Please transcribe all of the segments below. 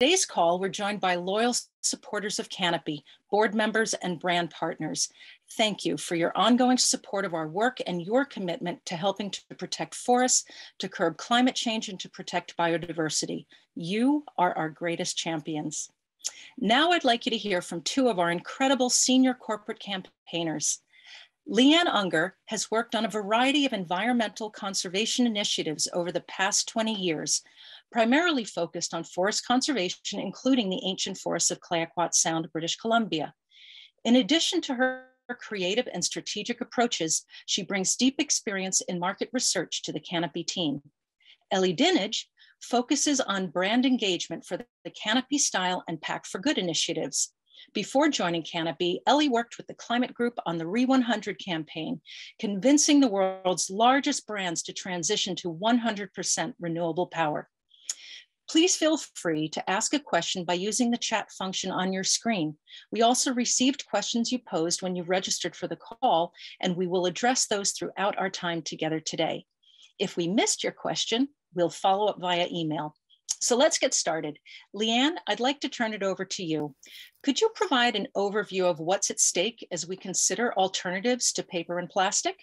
Today's call, we're joined by loyal supporters of Canopy, board members and brand partners. Thank you for your ongoing support of our work and your commitment to helping to protect forests, to curb climate change, and to protect biodiversity. You are our greatest champions. Now I'd like you to hear from two of our incredible senior corporate campaigners. Leanne Unger has worked on a variety of environmental conservation initiatives over the past 20 years, primarily focused on forest conservation, including the ancient forests of Clayoquot Sound, British Columbia. In addition to her creative and strategic approaches, she brings deep experience in market research to the Canopy team. Ellie Dinage focuses on brand engagement for the Canopy Style and Pack4Good initiatives. Before joining Canopy, Ellie worked with the Climate Group on the RE100 campaign, convincing the world's largest brands to transition to 100% renewable power. Please feel free to ask a question by using the chat function on your screen. We also received questions you posed when you registered for the call, and we will address those throughout our time together today. If we missed your question, we'll follow up via email. So let's get started. Leanne, I'd like to turn it over to you. Could you provide an overview of what's at stake as we consider alternatives to paper and plastic?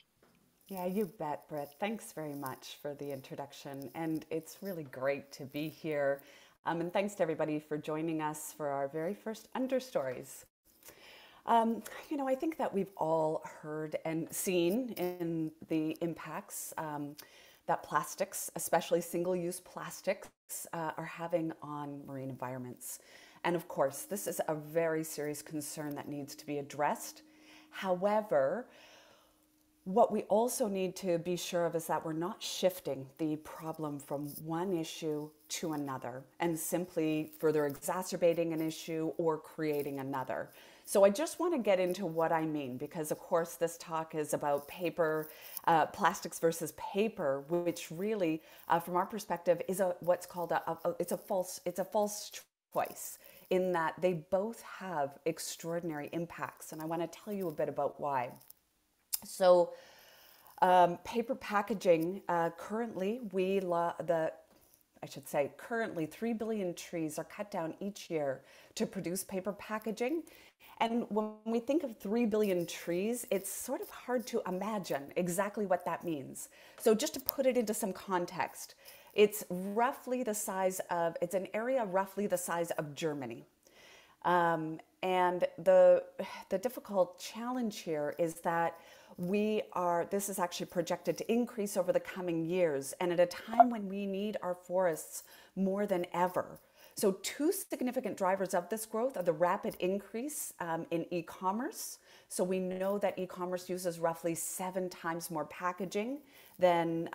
Yeah, you bet, Britt. Thanks very much for the introduction. And it's really great to be here. And thanks to everybody for joining us for our very first Understories. I think that we've all heard and seen in the impacts that plastics, especially single-use plastics, are having on marine environments. And of course, this is a very serious concern that needs to be addressed. However, what we also need to be sure of is that we're not shifting the problem from one issue to another and simply further exacerbating an issue or creating another. So I just want to get into what I mean, because of course this talk is about paper, plastics versus paper, which really, from our perspective, is what's called it's a false choice, in that they both have extraordinary impacts, and I want to tell you a bit about why. So paper packaging, currently 3 billion trees are cut down each year to produce paper packaging. And when we think of 3 billion trees, it's sort of hard to imagine exactly what that means. So just to put it into some context, it's an area roughly the size of Germany. And the difficult challenge here is that this is actually projected to increase over the coming years, and at a time when we need our forests more than ever. So two significant drivers of this growth are the rapid increase in e-commerce. So we know that e-commerce uses roughly 7 times more packaging than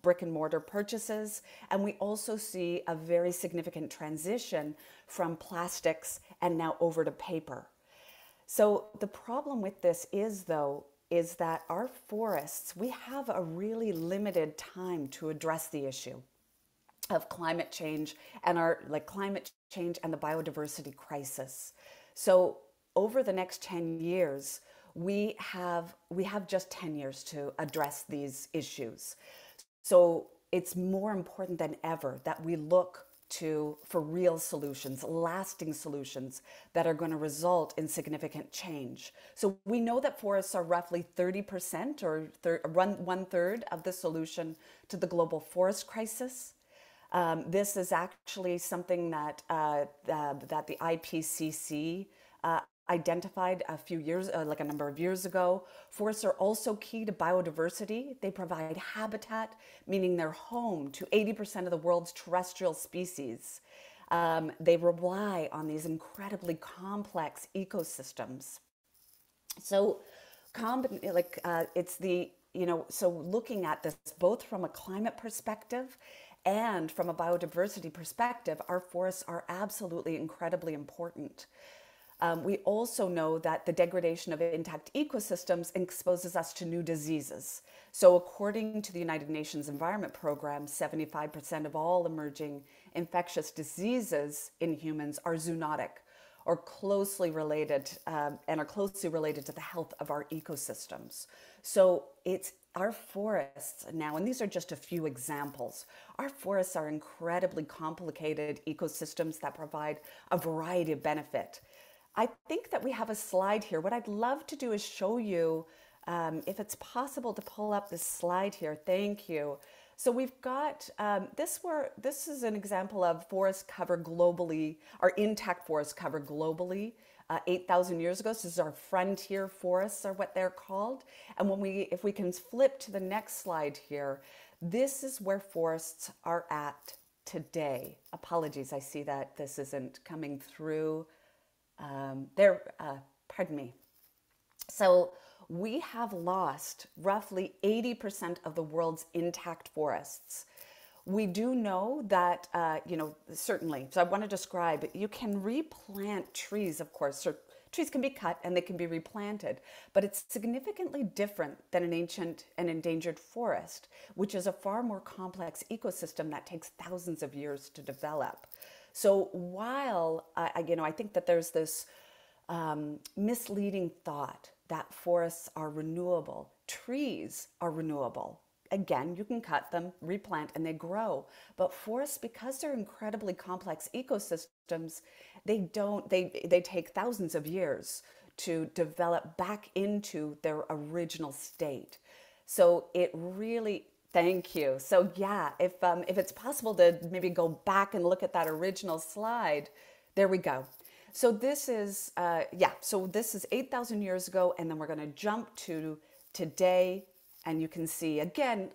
brick and mortar purchases. And we also see a very significant transition from plastics and now over to paper. So the problem with this is that our forests, we have a really limited time to address the issue of climate change and climate change and the biodiversity crisis. So over the next 10 years, we have just 10 years to address these issues. So it's more important than ever that we look for real solutions, lasting solutions that are going to result in significant change. So we know that forests are roughly 30% or 1/3 of the solution to the global forest crisis. This is actually something that the IPCC identified a number of years ago. Forests are also key to biodiversity. They provide habitat, meaning they're home to 80% of the world's terrestrial species. They rely on these incredibly complex ecosystems. So, so looking at this both from a climate perspective and from a biodiversity perspective, our forests are absolutely incredibly important. We also know that the degradation of intact ecosystems exposes us to new diseases. So according to the United Nations Environment Program, 75% of all emerging infectious diseases in humans are zoonotic or closely related to the health of our ecosystems. So it's our forests now, and these are just a few examples, our forests are incredibly complicated ecosystems that provide a variety of benefit. I think that we have a slide here. What I'd love to do is show you, if it's possible to pull up this slide here. Thank you. So we've got, this is an example of forest cover globally, or intact forest cover globally, 8,000 years ago. So this is our frontier forests are what they're called. And if we can flip to the next slide here, this is where forests are at today. Apologies, I see that this isn't coming through. Pardon me. So we have lost roughly 80% of the world's intact forests. We do know that, certainly, so I want to describe, you can replant trees, of course. So trees can be cut and they can be replanted, but it's significantly different than an ancient and endangered forest, which is a far more complex ecosystem that takes thousands of years to develop. So while, I think that there's this misleading thought that forests are renewable, trees are renewable. Again, you can cut them, replant, and they grow. But forests, because they're incredibly complex ecosystems, they take thousands of years to develop back into their original state. So it really, thank you. So yeah, if it's possible to maybe go back and look at that original slide, there we go. So this is, so this is 8,000 years ago, and then we're going to jump to today. And you can see again,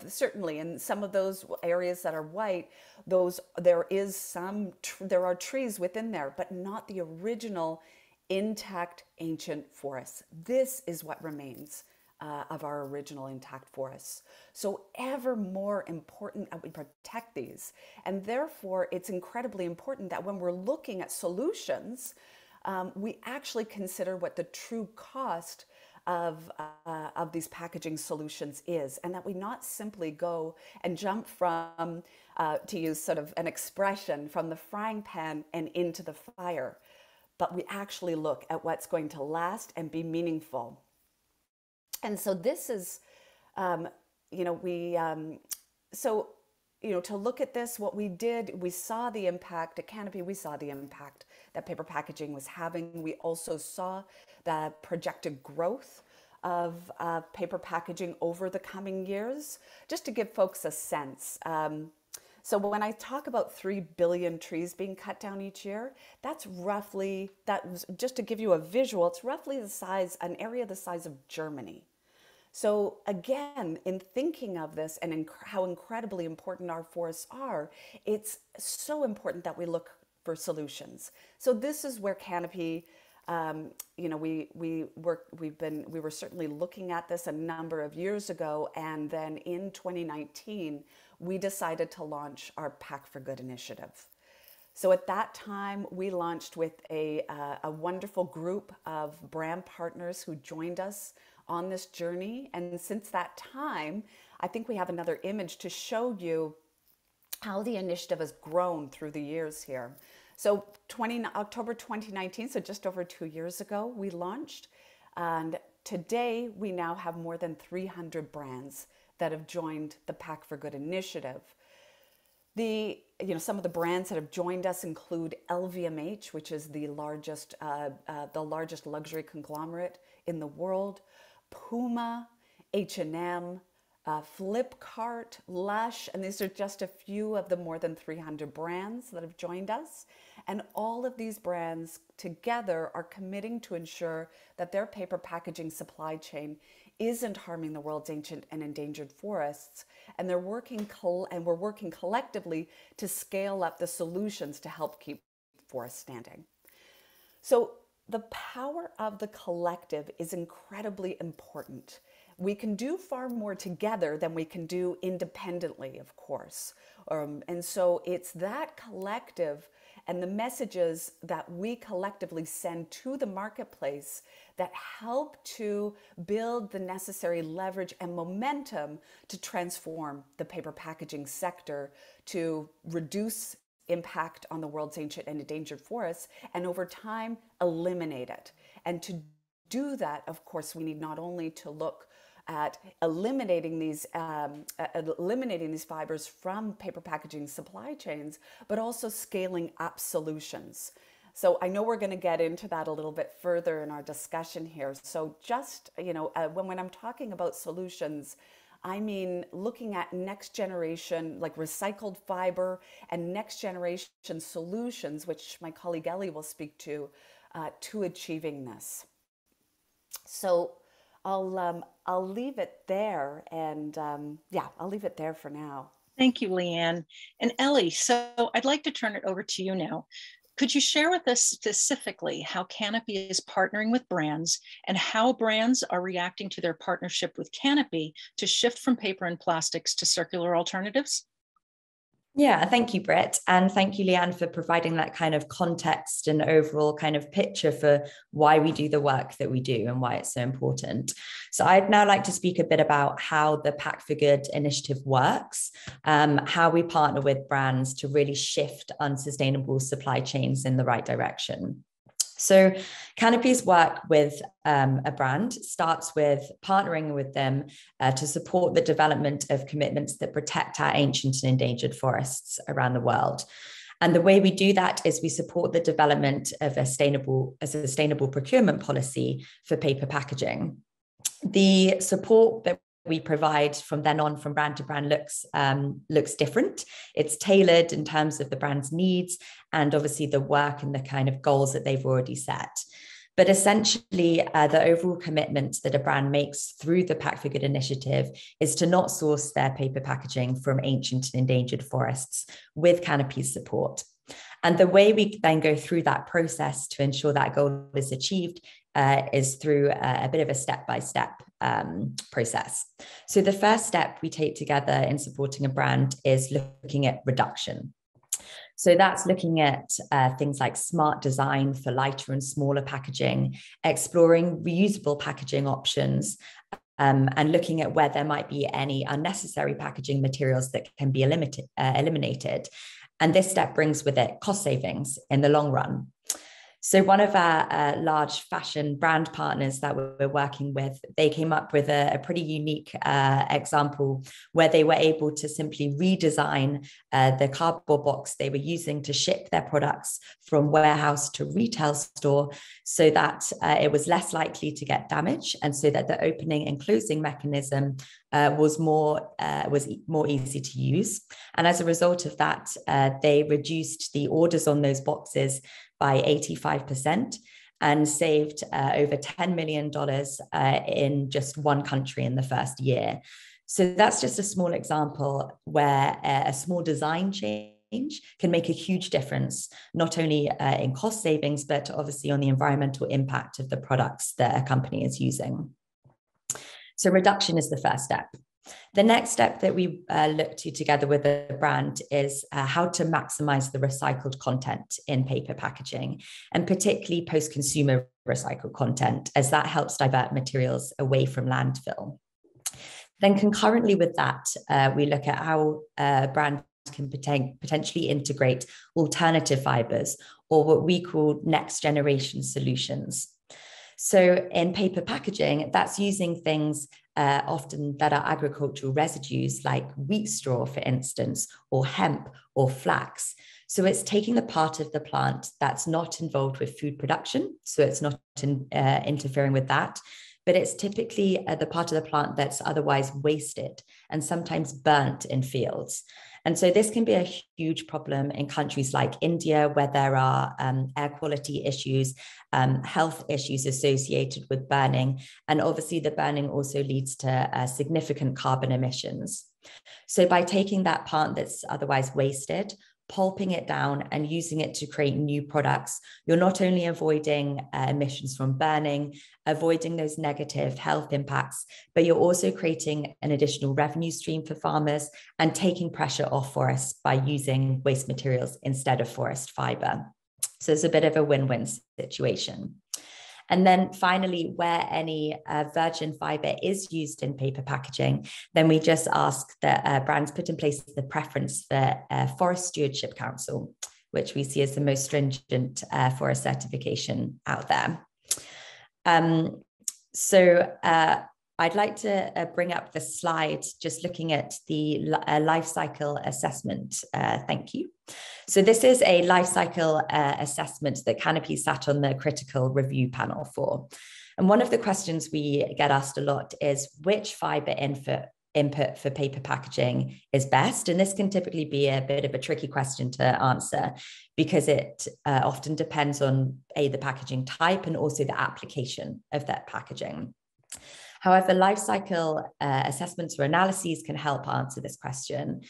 certainly in some of those areas that are white, there are trees within there, but not the original intact ancient forests. This is what remains of our original intact forests. So ever more important that we protect these. And therefore, it's incredibly important that when we're looking at solutions, we actually consider what the true cost of these packaging solutions is, and that we not simply go and jump from, to use sort of an expression, from the frying pan and into the fire, but we actually look at what's going to last and be meaningful. And so this is, to look at this, what we did, we saw the impact at Canopy, we saw the impact that paper packaging was having. We also saw the projected growth of paper packaging over the coming years. Just to give folks a sense, so when I talk about 3 billion trees being cut down each year, that's roughly, just to give you a visual, it's roughly the size, an area the size of Germany. So again, in thinking of this and how incredibly important our forests are, it's so important that we look for solutions. So this is where Canopy, we were certainly looking at this a number of years ago, and then in 2019, we decided to launch our Pack4Good initiative. So at that time, we launched with a wonderful group of brand partners who joined us on this journey. And since that time, I think we have another image to show you how the initiative has grown through the years here. So October 2019, so just over 2 years ago, we launched. And today, we now have more than 300 brands that have joined the Pack4Good initiative. Some of the brands that have joined us include LVMH, which is the largest luxury conglomerate in the world, Puma, H&M, Flipkart, Lush, and these are just a few of the more than 300 brands that have joined us. And all of these brands together are committing to ensure that their paper packaging supply chain isn't harming the world's ancient and endangered forests. And we're working collectively to scale up the solutions to help keep forests standing. So the power of the collective is incredibly important. We can do far more together than we can do independently, of course. And so it's that collective and the messages that we collectively send to the marketplace that help to build the necessary leverage and momentum to transform the paper packaging sector, to reduce impact on the world's ancient and endangered forests, and over time eliminate it. And to do that, of course, we need not only to look at eliminating these fibers from paper packaging supply chains, but also scaling up solutions. So I know we're going to get into that a little bit further in our discussion here. So just, when I'm talking about solutions, I mean looking at next generation, like recycled fiber and next generation solutions, which my colleague Ellie will speak to achieving this. So I'll leave it there, and I'll leave it there for now. Thank you, Leanne. And Ellie, so I'd like to turn it over to you now. Could you share with us specifically how Canopy is partnering with brands and how brands are reacting to their partnership with Canopy to shift from paper and plastics to circular alternatives? Yeah, thank you, Britt. And thank you, Leanne, for providing that kind of context and overall kind of picture for why we do the work that we do and why it's so important. So I'd now like to speak a bit about how the Pack4Good initiative works, how we partner with brands to really shift unsustainable supply chains in the right direction. So Canopy's work with a brand starts with partnering with them to support the development of commitments that protect our ancient and endangered forests around the world. And the way we do that is we support the development of a sustainable procurement policy for paper packaging. The support that we provide from then on from brand to brand looks different. It's tailored in terms of the brand's needs and obviously the work and the kind of goals that they've already set. But essentially, the overall commitment that a brand makes through the Pack4Good initiative is to not source their paper packaging from ancient and endangered forests with Canopy's support. And the way we then go through that process to ensure that goal is achieved is through a bit of a step-by-step process. So the first step we take together in supporting a brand is looking at reduction. So that's looking at things like smart design for lighter and smaller packaging, exploring reusable packaging options, and looking at where there might be any unnecessary packaging materials that can be eliminated. And this step brings with it cost savings in the long run. So one of our large fashion brand partners that we're working with, they came up with a pretty unique example where they were able to simply redesign the cardboard box they were using to ship their products from warehouse to retail store so that it was less likely to get damaged and so that the opening and closing mechanism was more easy to use. And as a result of that, they reduced the orders on those boxes by 85% and saved over $10 million in just one country in the first year. So that's just a small example where a small design change can make a huge difference, not only in cost savings, but obviously on the environmental impact of the products that a company is using. So reduction is the first step. The next step that we look to together with the brand is how to maximize the recycled content in paper packaging, and particularly post-consumer recycled content, as that helps divert materials away from landfill. Then concurrently with that, we look at how brands can potentially integrate alternative fibers, or what we call next generation solutions. So in paper packaging, that's using things often that are agricultural residues like wheat straw, for instance, or hemp or flax. So it's taking the part of the plant that's not involved with food production, so it's not interfering with that, but it's typically the part of the plant that's otherwise wasted and sometimes burnt in fields. And so this can be a huge problem in countries like India, where there are air quality issues, health issues associated with burning. And obviously the burning also leads to significant carbon emissions. So by taking that part that's otherwise wasted, pulping it down and using it to create new products, you're not only avoiding emissions from burning, avoiding those negative health impacts, but you're also creating an additional revenue stream for farmers and taking pressure off forests by using waste materials instead of forest fiber. So it's a bit of a win-win situation. And then finally, where any virgin fiber is used in paper packaging, then we just ask that brands put in place the preference for Forest Stewardship Council, which we see as the most stringent forest certification out there. So I'd like to bring up the slide just looking at the life cycle assessment. Thank you. So this is a life cycle assessment that Canopy sat on the critical review panel for. And one of the questions we get asked a lot is which fiber input for paper packaging is best? And this can typically be a bit of a tricky question to answer because it often depends on the packaging type and also the application of that packaging. However, life cycle assessments or analyses can help answer this question.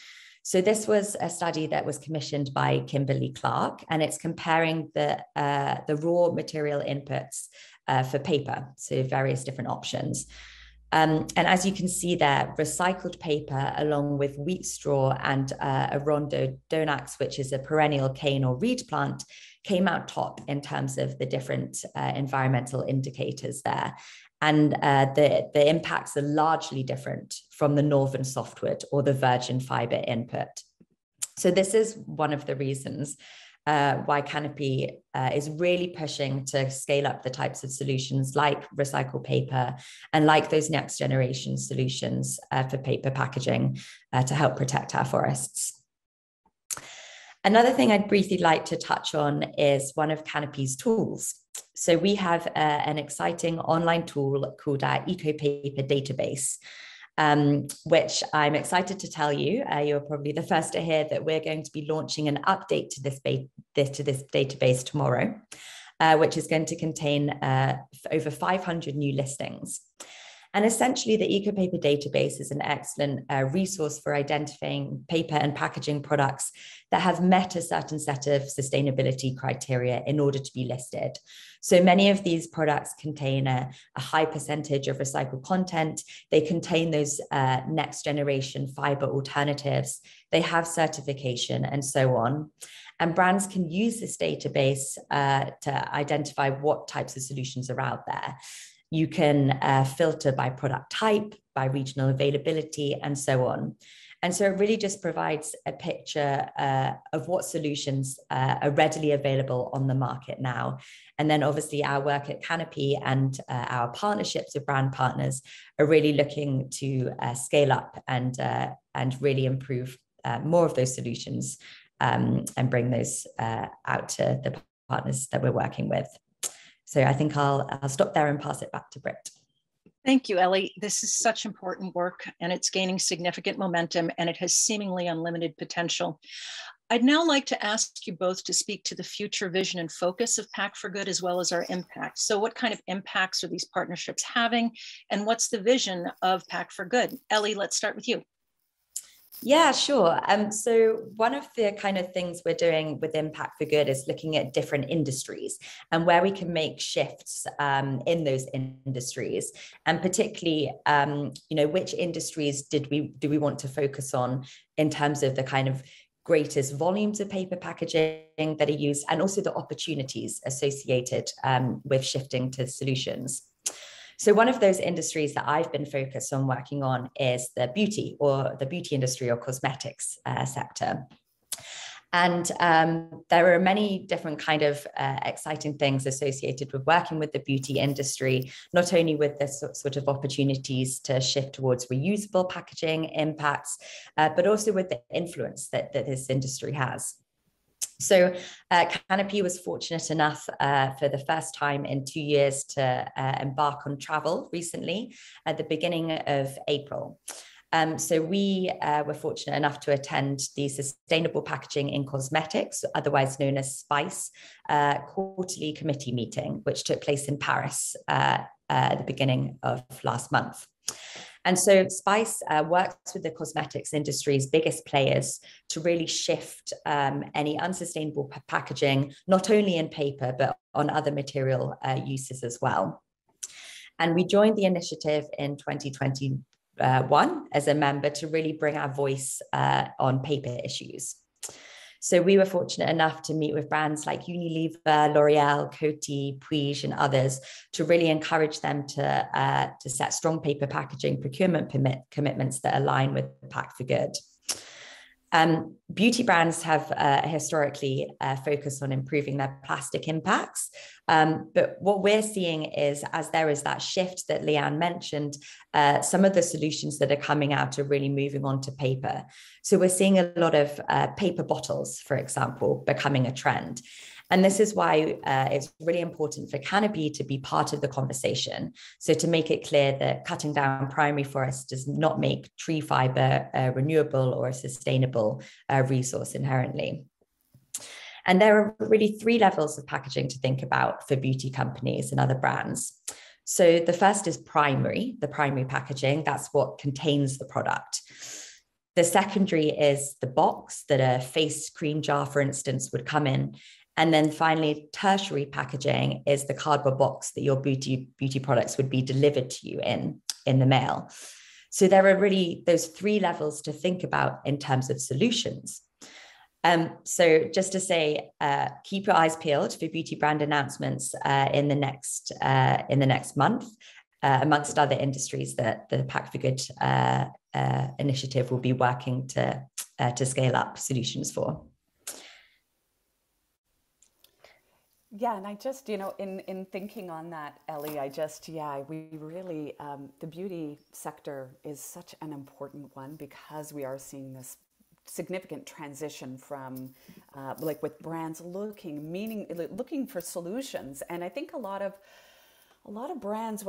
So this was a study that was commissioned by Kimberly-Clark, and it's comparing the raw material inputs for paper, so various different options. And as you can see there, recycled paper along with wheat straw and a rhododendron, which is a perennial cane or reed plant, came out top in terms of the different environmental indicators there. And the impacts are largely different from the northern softwood or the virgin fiber input. So this is one of the reasons why Canopy is really pushing to scale up the types of solutions like recycled paper and like those next generation solutions for paper packaging to help protect our forests. Another thing I'd briefly like to touch on is one of Canopy's tools. So we have an exciting online tool called our ecopaper database, which I'm excited to tell you, you're probably the first to hear that we're going to be launching an update to this database tomorrow, which is going to contain over 500 new listings. And essentially, the ecopaper database is an excellent resource for identifying paper and packaging products that have met a certain set of sustainability criteria in order to be listed. So many of these products contain a high percentage of recycled content. They contain those next generation fiber alternatives. They have certification and so on. And brands can use this database to identify what types of solutions are out there. You can filter by product type, by regional availability, and so on. And so it really just provides a picture of what solutions are readily available on the market now. And then obviously our work at Canopy and our partnerships with brand partners are really looking to scale up and really improve more of those solutions and bring those out to the partners that we're working with. So I think I'll stop there and pass it back to Britt. Thank you, Ellie. This is such important work and it's gaining significant momentum and it has seemingly unlimited potential. I'd now like to ask you both to speak to the future vision and focus of Pack4Good as well as our impact. So what kind of impacts are these partnerships having and what's the vision of Pack4Good? Ellie, let's start with you. Yeah, sure. So one of the kind of things we're doing within Pack4Good is looking at different industries and where we can make shifts in those industries, and particularly, which industries do we want to focus on in terms of the kind of greatest volumes of paper packaging that are used, and also the opportunities associated with shifting to solutions. So one of those industries that I've been focused on working on is the beauty industry or cosmetics sector. And there are many different kind of exciting things associated with working with the beauty industry, not only with the sort of opportunities to shift towards reusable packaging impacts, but also with the influence that this industry has. So Canopy was fortunate enough for the first time in 2 years to embark on travel recently at the beginning of April. So we were fortunate enough to attend the Sustainable Packaging in Cosmetics, otherwise known as SPICE, quarterly committee meeting, which took place in Paris at the beginning of last month. And so SPICE works with the cosmetics industry's biggest players to really shift any unsustainable packaging, not only in paper, but on other material uses as well. And we joined the initiative in 2021 as a member to really bring our voice on paper issues. So we were fortunate enough to meet with brands like Unilever, L'Oreal, Coty, Puig, and others to really encourage them to set strong paper packaging procurement commitments that align with Pack4Good. Beauty brands have historically focused on improving their plastic impacts. But what we're seeing is, as there is that shift that Leanne mentioned, some of the solutions that are coming out are really moving on to paper. So we're seeing a lot of paper bottles, for example, becoming a trend. And this is why it's really important for Canopy to be part of the conversation. So to make it clear that cutting down primary forests does not make tree fiber a renewable or a sustainable resource inherently. And there are really 3 levels of packaging to think about for beauty companies and other brands. So the first is primary, the primary packaging. That's what contains the product. The secondary is the box that a face cream jar, for instance, would come in. And then finally, tertiary packaging is the cardboard box that your beauty products would be delivered to you in the mail. So there are really those 3 levels to think about in terms of solutions. So just to say, keep your eyes peeled for beauty brand announcements in the next month, amongst other industries that the Pack4Good initiative will be working to scale up solutions for. Yeah, and I just, in thinking on that, Ellie, we really, the beauty sector is such an important one because we are seeing this significant transition from like with brands looking for solutions. And I think a lot of brands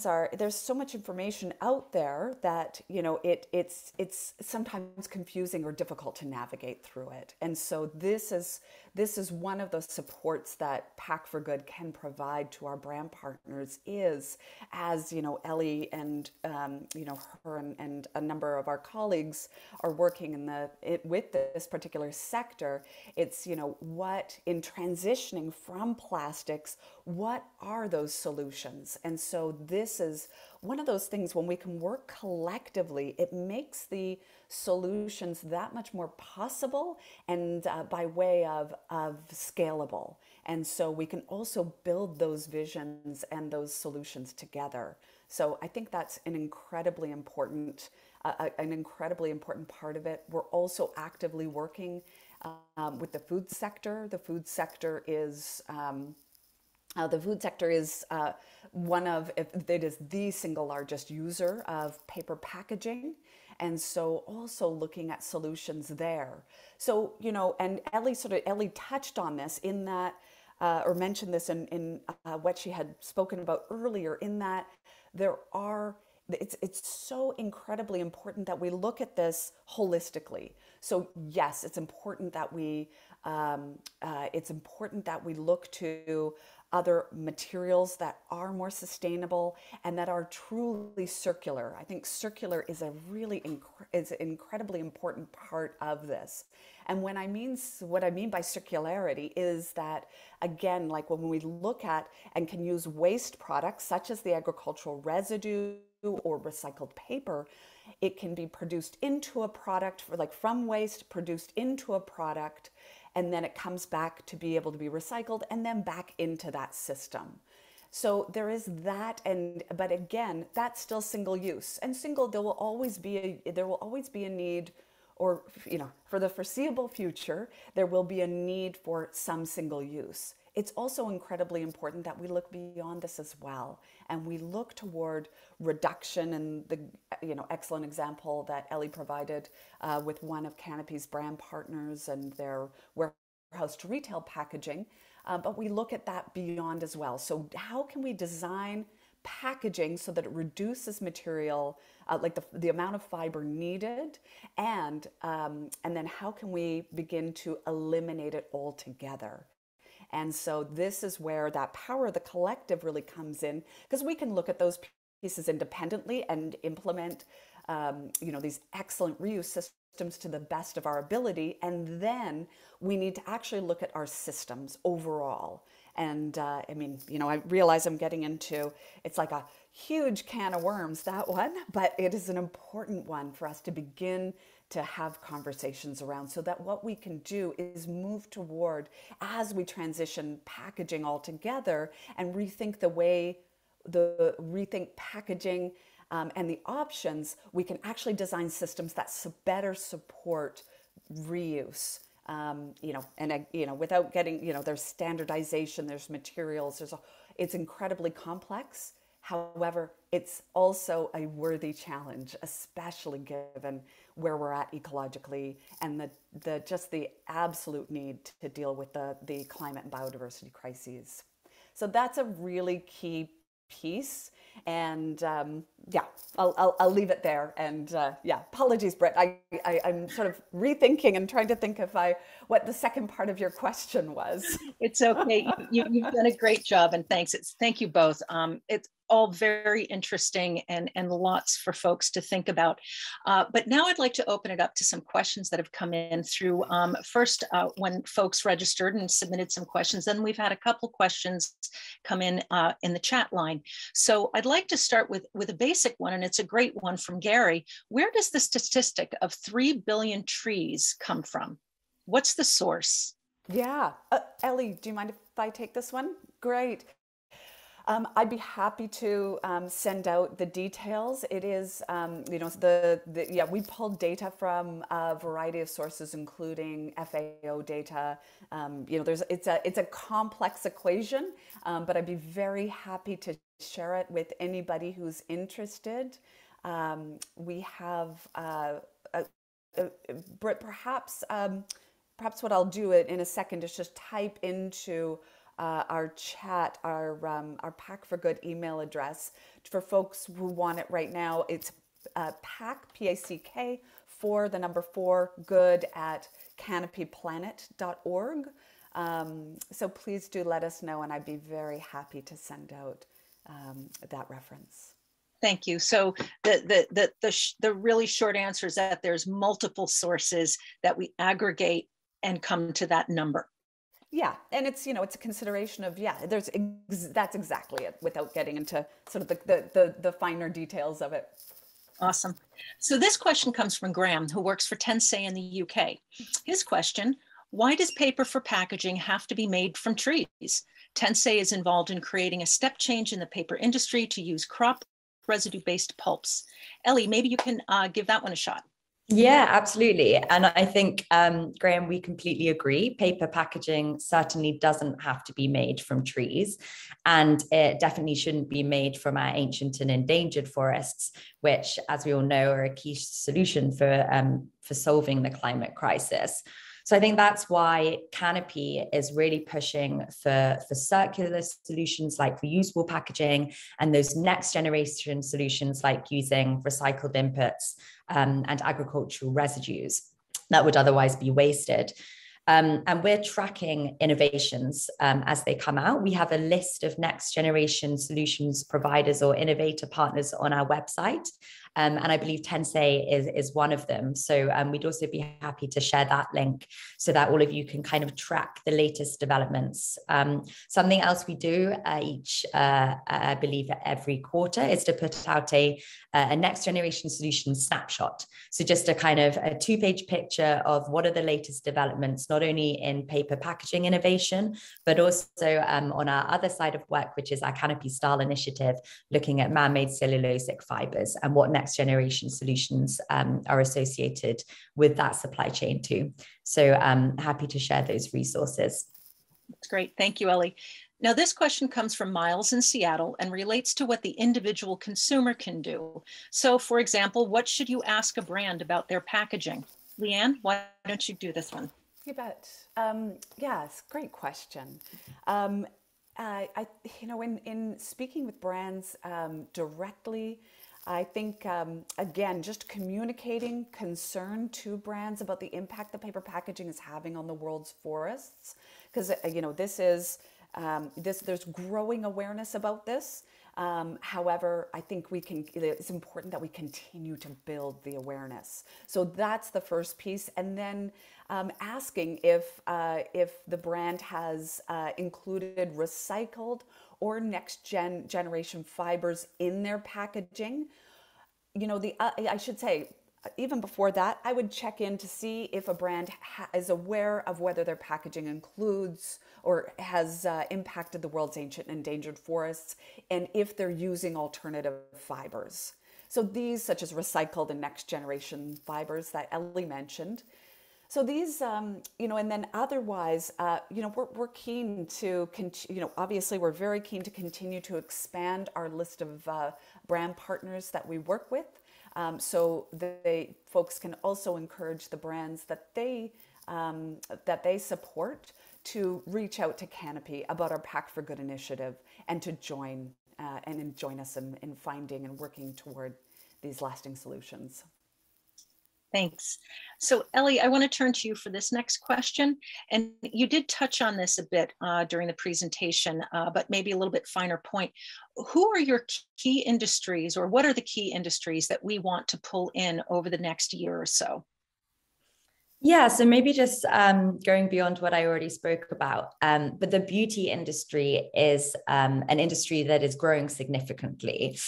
are, there's so much information out there that, it's sometimes confusing or difficult to navigate through it. And so this is one of those supports that Pack4Good can provide to our brand partners is, as, Ellie and, her and a number of our colleagues are working with this particular sector. It's, what in transitioning from plastics, what are those solutions? And so this is one of those things when we can work collectively, it makes the solutions that much more possible and by way of scalable. And so we can also build those visions and those solutions together. So I think that's an incredibly important part of it. We're also actively working with the food sector. The food sector is it is the single largest user of paper packaging. And so also looking at solutions there. So, and Ellie touched on this in that, or mentioned this in what she had spoken about earlier, in that it's so incredibly important that we look at this holistically. So yes, it's important that we look to other materials that are more sustainable and that are truly circular. I think circular is an incredibly important part of this. And what I mean by circularity is that, again, like when we look at and can use waste products such as the agricultural residue or recycled paper, it can be produced into a product, from waste produced into a product, and then it comes back to be able to be recycled and then back into that system. So there is that, but again, that's still single use. And there will always be a need, or for the foreseeable future, there will be a need for some single use. It's also incredibly important that we look beyond this as well, and we look toward reduction. And the excellent example that Ellie provided with one of Canopy's brand partners and their warehouse to retail packaging, but we look at that beyond as well. So how can we design packaging so that it reduces material, like the amount of fiber needed, and then how can we begin to eliminate it altogether? And so this is where that power of the collective really comes in, because we can look at those pieces independently and implement, these excellent reuse systems to the best of our ability. And then we need to actually look at our systems overall. And I realize I'm getting into, it's like a huge can of worms, that one, but it is an important one for us to begin to have conversations around, so that what we can do is move toward, as we transition packaging altogether, and rethink packaging and the options, we can actually design systems that better support reuse. Without getting, there's standardization, there's materials, it's incredibly complex. However, it's also a worthy challenge, especially given where we're at ecologically and the absolute need to deal with the climate and biodiversity crises. So that's a really key piece. And I'll leave it there. And apologies, Britt. I'm sort of rethinking and trying to think of what the second part of your question was. It's okay. You've done a great job, and thanks. Thank you both. It's all very interesting and lots for folks to think about. But now I'd like to open it up to some questions that have come in through first when folks registered and submitted some questions. Then we've had a couple questions come in the chat line. So I'd like to start with a basic one, and it's a great one from Gary. Where does the statistic of 3 billion trees come from? What's the source? Yeah. Ellie, do you mind if I take this one? Great. I'd be happy to send out the details. It is, we pulled data from a variety of sources, including FAO data. It's a complex equation, but I'd be very happy to share it with anybody who's interested. We have, Britt, perhaps what I'll do in a second is just type into our chat, our Pack4Good email address for folks who want it right now. It's Pack, P-A-C-K, 4 good at canopyplanet.org. So please do let us know, and I'd be very happy to send out that reference. Thank you. So the really short answer is that there's multiple sources that we aggregate and come to that number. Yeah, and it's it's a consideration of that's exactly it, without getting into sort of the finer details of it. Awesome. So this question comes from Graham, who works for Tensei in the UK. His question: why does paper for packaging have to be made from trees? Tensei is involved in creating a step change in the paper industry to use crop residue-based pulps. Ellie, maybe you can give that one a shot. Yeah, absolutely. And I think, Graham, we completely agree. Paper packaging certainly doesn't have to be made from trees, and it definitely shouldn't be made from our ancient and endangered forests, which, as we all know, are a key solution for solving the climate crisis. So I think that's why Canopy is really pushing for circular solutions like reusable packaging and those next generation solutions like using recycled inputs and agricultural residues that would otherwise be wasted. And we're tracking innovations as they come out. We have a list of next generation solutions providers or innovator partners on our website. And I believe Tensei is one of them. So we'd also be happy to share that link so that all of you can kind of track the latest developments. Something else we do I believe every quarter is to put out a next generation solution snapshot. So just a kind of a 2-page picture of what are the latest developments, not only in paper packaging innovation, but also on our other side of work, which is our Canopy Style initiative, looking at man-made cellulosic fibers and what next generation solutions are associated with that supply chain too. So I'm happy to share those resources. That's great. Thank you, Ellie. Now, this question comes from Miles in Seattle and relates to what the individual consumer can do. So, for example, what should you ask a brand about their packaging? Leanne, why don't you do this one? You bet. Yes, great question. In speaking with brands directly, I think, again, just communicating concern to brands about the impact that paper packaging is having on the world's forests, because, there's growing awareness about this. However, I think it's important that we continue to build the awareness. So that's the first piece. And then asking if the brand has included recycled or next generation fibers in their packaging. I should say, even before that, I would check in to see if a brand is aware of whether their packaging includes or has impacted the world's ancient and endangered forests, and if they're using alternative fibers. So these, such as recycled and next generation fibers that Ellie mentioned. So these, and then otherwise, we're keen to, obviously we're very keen to continue to expand our list of brand partners that we work with. So folks can also encourage the brands that they support to reach out to Canopy about our Pack4Good initiative and to join us in finding and working toward these lasting solutions. Thanks. So Ellie, I want to turn to you for this next question. And you did touch on this a bit during the presentation, but maybe a little bit finer point. Who are your key industries, or what are the key industries that we want to pull in over the next year or so? Yeah, so maybe just going beyond what I already spoke about, but the beauty industry is an industry that is growing significantly.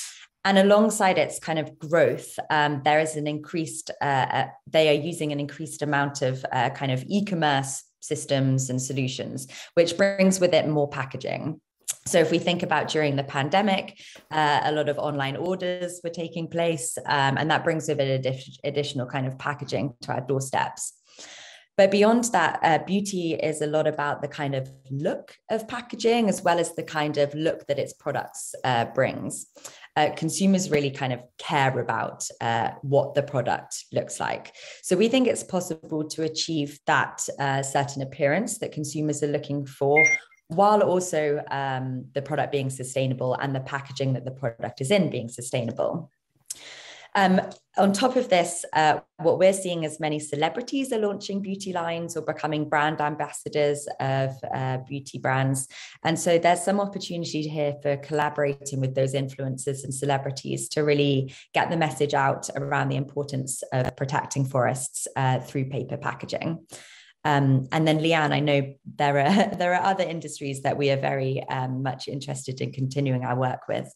And alongside its kind of growth, there is an increased, they are using an increased amount of kind of e-commerce systems and solutions, which brings with it more packaging. So if we think about during the pandemic, a lot of online orders were taking place, and that brings with it additional kind of packaging to our doorsteps. But beyond that, beauty is a lot about the kind of look of packaging, as well as the kind of look that its products brings. Consumers really kind of care about what the product looks like. So we think it's possible to achieve that certain appearance that consumers are looking for, while also the product being sustainable and the packaging that the product is in being sustainable. On top of this, what we're seeing is many celebrities are launching beauty lines or becoming brand ambassadors of beauty brands. And so there's some opportunity here for collaborating with those influencers and celebrities to really get the message out around the importance of protecting forests through paper packaging. And then Leanne, I know there are other industries that we are very much interested in continuing our work with.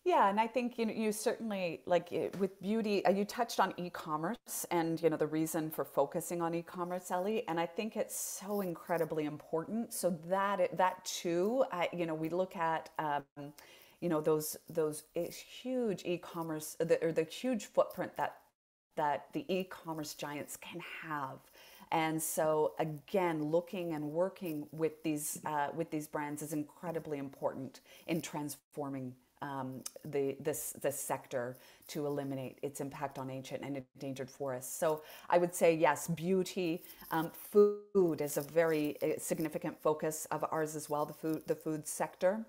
Yeah, and I think you certainly, like with beauty, you touched on e-commerce and the reason for focusing on e-commerce, Ellie, and I think it's so incredibly important. So that too, we look at those huge e-commerce, the huge footprint that the e-commerce giants can have. And so again, looking and working with these brands is incredibly important in transforming this sector to eliminate its impact on ancient and endangered forests. So I would say yes, beauty, food is a very significant focus of ours as well. The food sector.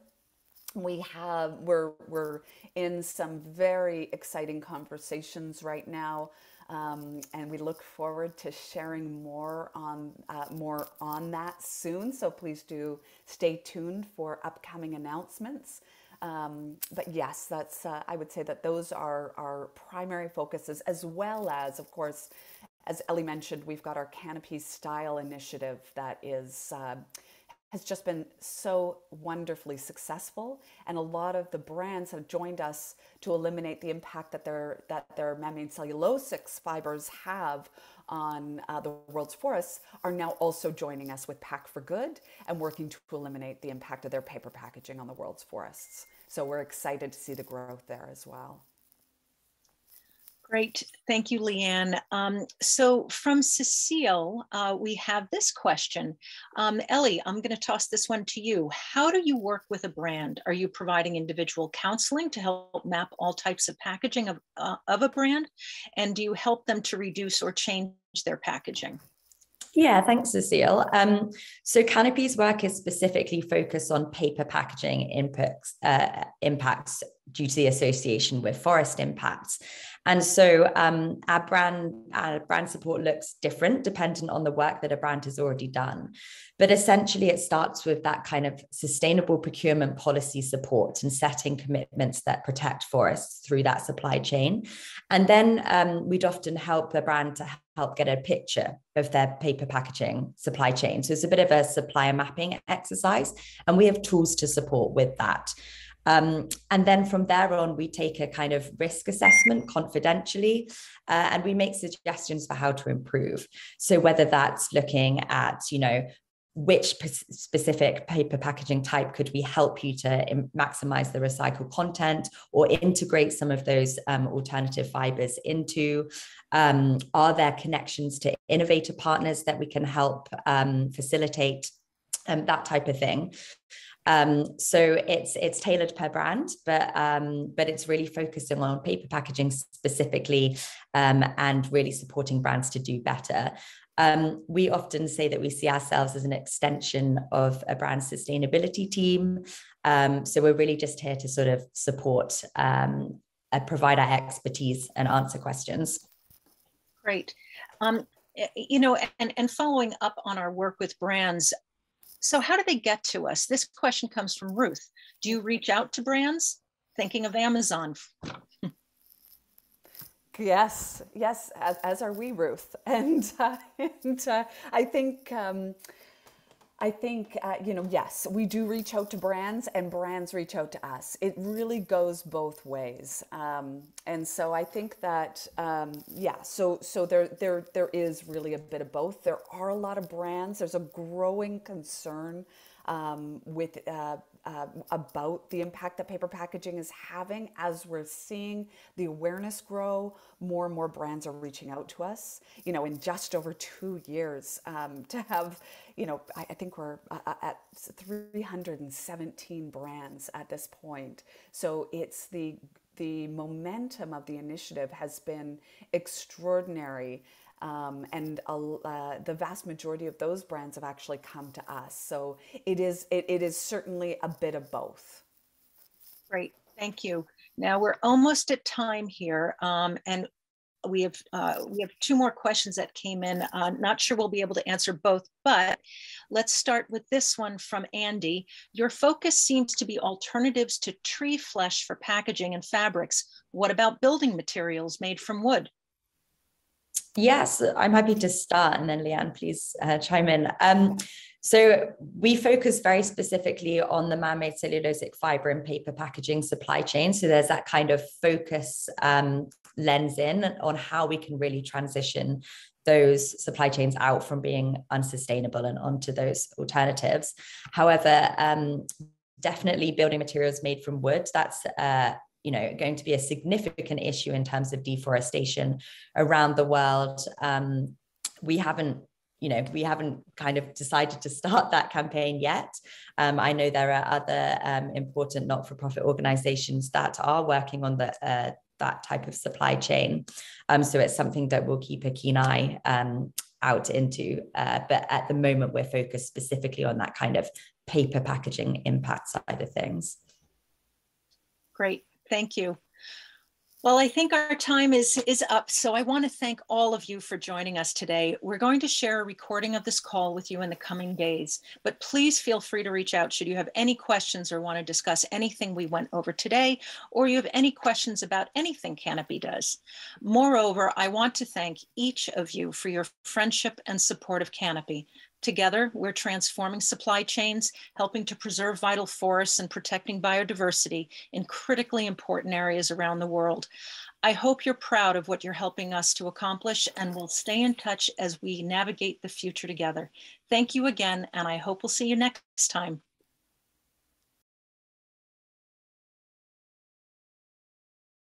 We're in some very exciting conversations right now. And we look forward to sharing more on that soon. So please do stay tuned for upcoming announcements. But yes, that's I would say that those are our primary focuses, as well as, of course, as Ellie mentioned, we've got our Canopy Style initiative that has just been so wonderfully successful, and a lot of the brands have joined us to eliminate the impact that their man-made cellulosic fibers have on the world's forests, are now also joining us with Pack4Good and working to eliminate the impact of their paper packaging on the world's forests. So we're excited to see the growth there as well. Great. Thank you, Leanne. So from Cecile, we have this question. Ellie, I'm going to toss this one to you. How do you work with a brand? Are you providing individual counseling to help map all types of packaging of a brand? And do you help them to reduce or change their packaging? Yeah, thanks, Cecile. So Canopy's work is specifically focused on paper packaging impacts due to the association with forest impacts. And so our brand support looks different dependent on the work that a brand has already done. But essentially, it starts with that kind of sustainable procurement policy support and setting commitments that protect forests through that supply chain. And then we'd often help the brand to help get a picture of their paper packaging supply chain. So it's a bit of a supplier mapping exercise, and we have tools to support with that. And then from there on, we take a kind of risk assessment confidentially, and we make suggestions for how to improve. So whether that's looking at, which specific paper packaging type could we help you to maximize the recycled content or integrate some of those alternative fibers into? Are there connections to innovator partners that we can help facilitate that type of thing? So it's tailored per brand, but it's really focusing on paper packaging specifically, and really supporting brands to do better. We often say that we see ourselves as an extension of a brand sustainability team. So we're really just here to sort of support, provide our expertise and answer questions. Great. You know, and following up on our work with brands, so how do they get to us? This question comes from Ruth. Do you reach out to brands? Thinking of Amazon. Yes, as are we, Ruth. And I think you know, yes, we do reach out to brands, and brands reach out to us. It really goes both ways, and so I think that yeah. So there is really a bit of both. There are a lot of brands. There's a growing concern with about the impact that paper packaging is having. As we're seeing the awareness grow, more and more brands are reaching out to us. You know, in just over 2 years, to have, you know, I think we're at 317 brands at this point. So it's the momentum of the initiative has been extraordinary. And the vast majority of those brands have actually come to us. So it is certainly a bit of both. Great, thank you. Now we're almost at time here, and we have 2 more questions that came in. Not sure we'll be able to answer both, but let's start with this one from Andy. Your focus seems to be alternatives to tree flesh for packaging and fabrics. What about building materials made from wood? Yes, I'm happy to start, and then Leanne, please chime in. So we focus very specifically on the man-made cellulosic fiber and paper packaging supply chain. So there's that kind of focus lens in on how we can really transition those supply chains out from being unsustainable and onto those alternatives. However, definitely building materials made from wood, that's you know, going to be a significant issue in terms of deforestation around the world. We haven't kind of decided to start that campaign yet. I know there are other important not-for-profit organizations that are working on that type of supply chain. So it's something that we'll keep a keen eye out into. But at the moment, we're focused specifically on that kind of paper packaging impact side of things. Great. Thank you. Well, I think our time is up, so I want to thank all of you for joining us today. We're going to share a recording of this call with you in the coming days, but please feel free to reach out should you have any questions or want to discuss anything we went over today, or you have any questions about anything Canopy does. Moreover, I want to thank each of you for your friendship and support of Canopy. Together, we're transforming supply chains, helping to preserve vital forests and protecting biodiversity in critically important areas around the world. I hope you're proud of what you're helping us to accomplish, and we'll stay in touch as we navigate the future together. Thank you again, and I hope we'll see you next time.